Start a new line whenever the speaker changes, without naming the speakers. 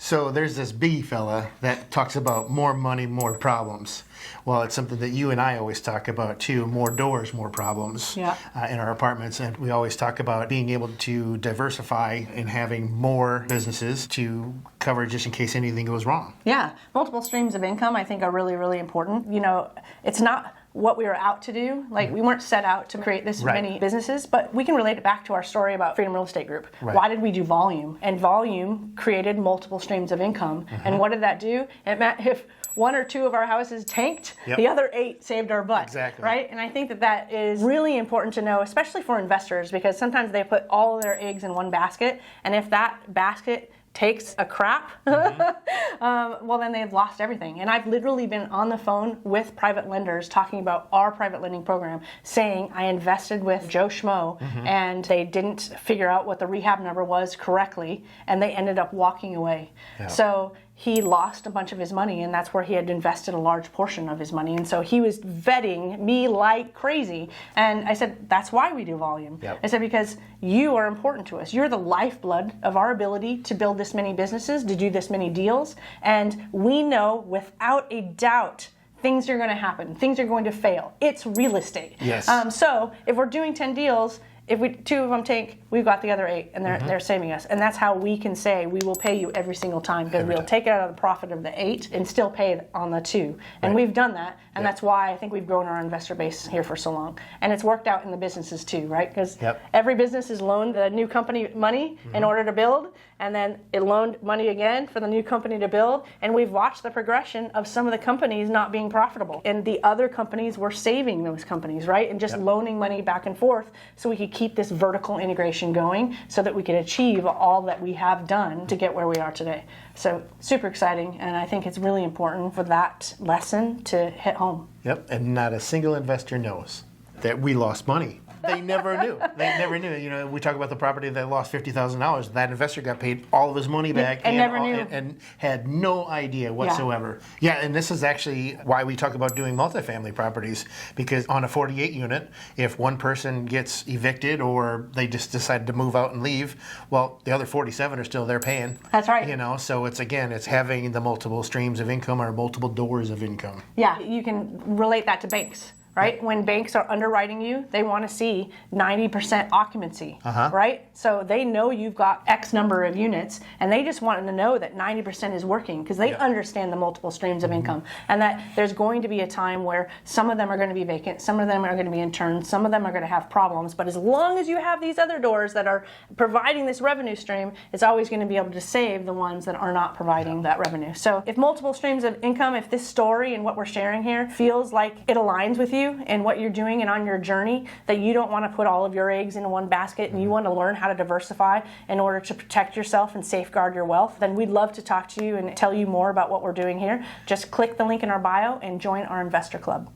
So there's this biggie fella that talks about more money, more problems. Well, it's something that you and I always talk about too, more doors, more problems
Yeah.
In our apartments. And we always talk about being able to diversify and having more businesses to cover just in case anything goes wrong.
Yeah, multiple streams of income I think are really, really important. You know, it's not what we were out to do. Like, we weren't set out to create this
Right.
many businesses, but we can relate it back to our story about Freedom Real Estate Group.
Right.
Why did we do volume? And volume created multiple streams of income. And what did that do? It meant if one or two of our houses tanked,
Yep.
the other 8 saved our butt.
Exactly.
Right? And I think that that is really important to know, especially for investors, because sometimes they put all of their eggs in one basket, and if that basket takes a crap, well, then they've lost everything. And I've literally been on the phone with private lenders talking about our private lending program, saying I invested with Joe Schmo and they didn't figure out what the rehab number was correctly, and they ended up walking away.
Yeah.
So he lost a bunch of his money, and that's where he had invested a large portion of his money. And so he was vetting me like crazy. And I said, that's why we do volume.
Yep.
I said, because you are important to us. You're the lifeblood of our ability to build this many businesses, to do this many deals. And we know without a doubt, things are going to happen. Things are going to fail. It's real estate.
Yes.
So if we're doing 10 deals, if 2 of them tank, we've got the other 8, and they're saving us. And that's how we can say we will pay you every single time, because
Every
we'll
time.
take it out of the profit of the 8 and still pay it on the 2. And
Right.
we've done that, and
Yep.
that's why I think we've grown our investor base here for so long. And it's worked out in the businesses too, right? Because
Yep.
every business has loaned the new company money in order to build, and then it loaned money again for the new company to build. And we've watched the progression of some of the companies not being profitable, and the other companies were saving those companies, right? And just
Yep.
loaning money back and forth so we could keep this vertical integration going, so that we could achieve all that we have done to get where we are today. So super exciting, and I think it's really important for that lesson to hit home.
Yep, and not a single investor knows that we lost money. They never knew. They never knew. You know, we talk about the property that lost $50,000. That investor got paid all of his money back
and never knew.
and had no idea whatsoever. Yeah, and this is actually why we talk about doing multifamily properties, because on a 48 unit, if one person gets evicted or they just decide to move out and leave, well, the other 47 are still there paying.
That's right.
You know, so it's having the multiple streams of income or multiple doors of income.
Yeah, you can relate that to banks, right? When banks are underwriting you, they want to see 90% occupancy, right? So they know you've got X number of units, and they just want to know that 90% is working, because they understand the multiple streams of income, and that there's going to be a time where some of them are going to be vacant, some of them are going to be in turn, some of them are going to have problems. But as long as you have these other doors that are providing this revenue stream, it's always going to be able to save the ones that are not providing that revenue. So if multiple streams of income, if this story and what we're sharing here feels like it aligns with you and what you're doing and on your journey, that you don't want to put all of your eggs in one basket and you want to learn how to diversify in order to protect yourself and safeguard your wealth, then we'd love to talk to you and tell you more about what we're doing here. Just click the link in our bio and join our investor club.